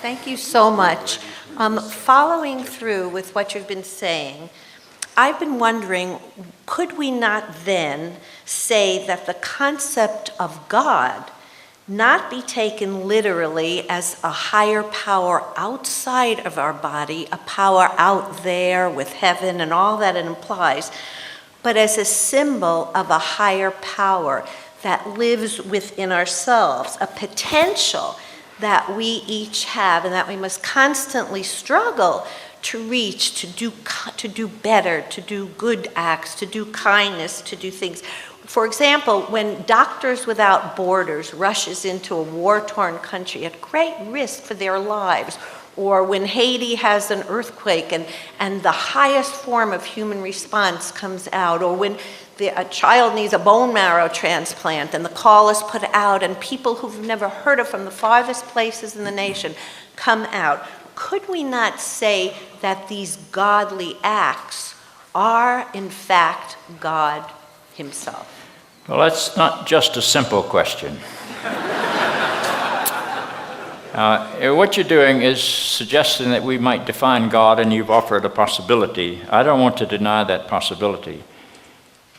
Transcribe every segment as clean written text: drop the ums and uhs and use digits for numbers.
Thank you so much. Following through with what you've been saying, I've been wondering, could we not then say that the concept of God not be taken literally as a higher power outside of our body, a power out there with heaven and all that it implies, but as a symbol of a higher power that lives within ourselves, a potential that we each have and that we must constantly struggle to reach, to do better, to do good acts, to do kindness, to do things. For example, when Doctors Without Borders rushes into a war-torn country at great risk for their lives, or when Haiti has an earthquake and the highest form of human response comes out, or when a child needs a bone marrow transplant and the call is put out and people who've never heard of from the farthest places in the nation come out, could we not say that these godly acts are in fact God himself? Well, that's not just a simple question. What you're doing is suggesting that we might define God, and you've offered a possibility. I don't want to deny that possibility.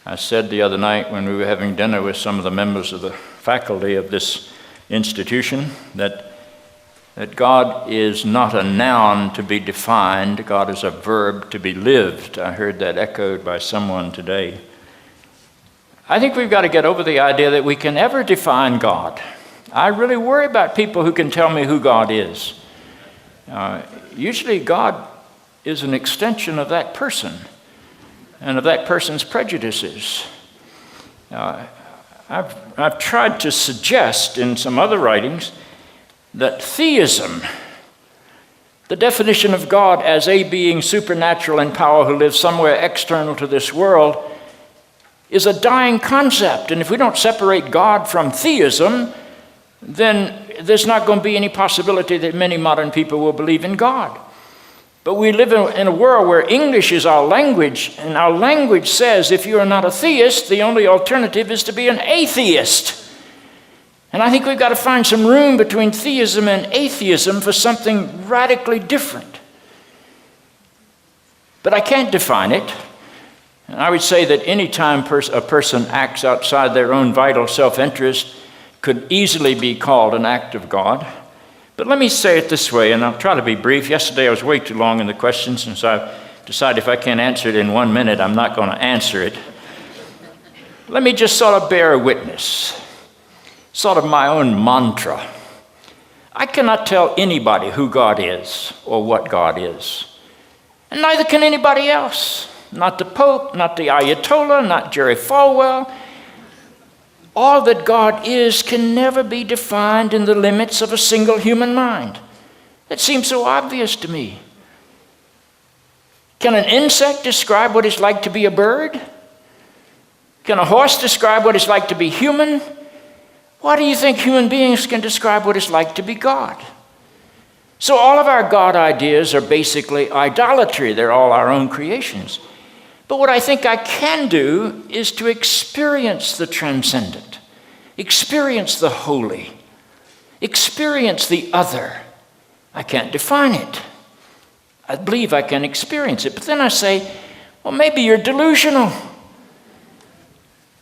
I said the other night when we were having dinner with some of the members of the faculty of this institution that God is not a noun to be defined, God is a verb to be lived. I heard that echoed by someone today. I think we've got to get over the idea that we can ever define God. I really worry about people who can tell me who God is. Usually God is an extension of that person and of that person's prejudices. I've tried to suggest in some other writings that theism, the definition of God as a being supernatural in power who lives somewhere external to this world, is a dying concept. And if we don't separate God from theism, then there's not going to be any possibility that many modern people will believe in God. But we live in a world where English is our language, and our language says if you are not a theist, the only alternative is to be an atheist. And I think we've got to find some room between theism and atheism for something radically different. But I can't define it. And I would say that any time a person acts outside their own vital self-interest could easily be called an act of God. But let me say it this way, and I'll try to be brief. Yesterday I was way too long in the questions, and so I decided if I can't answer it in 1 minute, I'm not going to answer it. Let me just sort of bear witness, sort of my own mantra. I cannot tell anybody who God is or what God is, and neither can anybody else. Not the Pope, not the Ayatollah, not Jerry Falwell. All that God is can never be defined in the limits of a single human mind. That seems so obvious to me. Can an insect describe what it's like to be a bird? Can a horse describe what it's like to be human? Why do you think human beings can describe what it's like to be God? So all of our God ideas are basically idolatry. They're all our own creations. But what I think I can do is to experience the transcendent, experience the holy, experience the other. I can't define it. I believe I can experience it. But then I say, well, maybe you're delusional.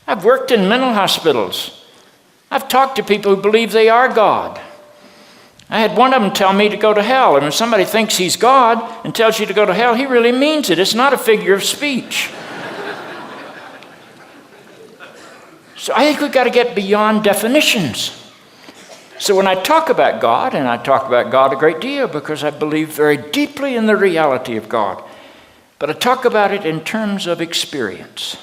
I've worked in mental hospitals. I've talked to people who believe they are God. I had one of them tell me to go to hell. And when somebody thinks he's God and tells you to go to hell, he really means it. It's not a figure of speech. So I think we've got to get beyond definitions. So when I talk about God, and I talk about God a great deal because I believe very deeply in the reality of God, but I talk about it in terms of experience.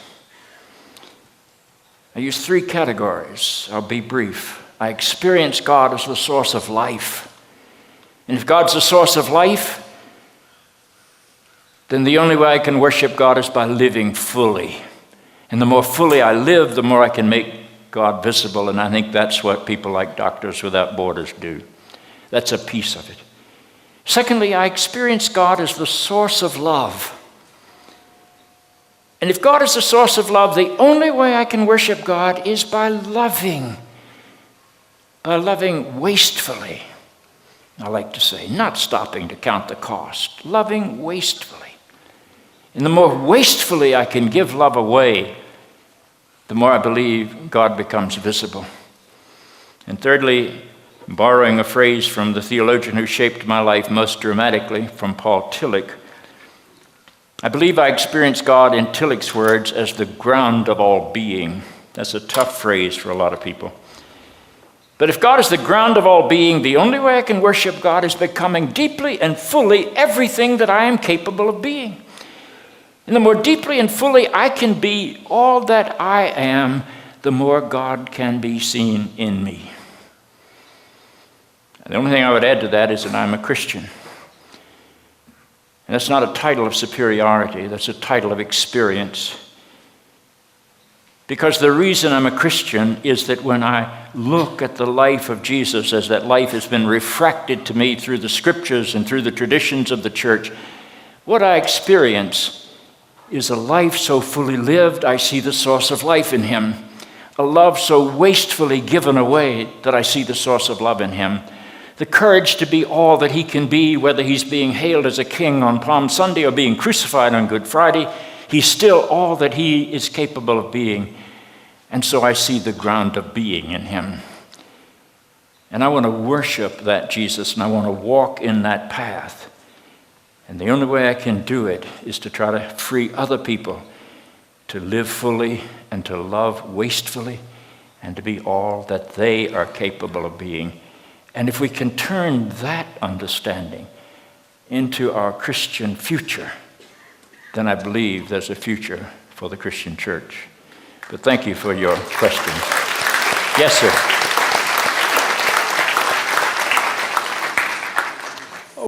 I use 3 categories. I'll be brief. I experience God as the source of life. And if God's the source of life, then the only way I can worship God is by living fully. And the more fully I live, the more I can make God visible. And I think that's what people like Doctors Without Borders do. That's a piece of it. Secondly, I experience God as the source of love. And if God is the source of love, the only way I can worship God is by loving wastefully, I like to say, not stopping to count the cost, loving wastefully. And the more wastefully I can give love away, the more I believe God becomes visible. And thirdly, borrowing a phrase from the theologian who shaped my life most dramatically, from Paul Tillich, I believe I experience God in Tillich's words as the ground of all being. That's a tough phrase for a lot of people. But if God is the ground of all being, the only way I can worship God is becoming deeply and fully everything that I am capable of being. And the more deeply and fully I can be all that I am, the more God can be seen in me. And the only thing I would add to that is that I'm a Christian. And that's not a title of superiority, that's a title of experience. Because the reason I'm a Christian is that when I look at the life of Jesus, as that life has been refracted to me through the scriptures and through the traditions of the church, what I experience is a life so fully lived, I see the source of life in him. A love so wastefully given away that I see the source of love in him. The courage to be all that he can be, whether he's being hailed as a king on Palm Sunday or being crucified on Good Friday, he's still all that he is capable of being. And so I see the ground of being in him. And I want to worship that Jesus, and I want to walk in that path. And the only way I can do it is to try to free other people to live fully and to love wastefully and to be all that they are capable of being. And if we can turn that understanding into our Christian future, then I believe there's a future for the Christian church. But thank you for your question. Yes, sir.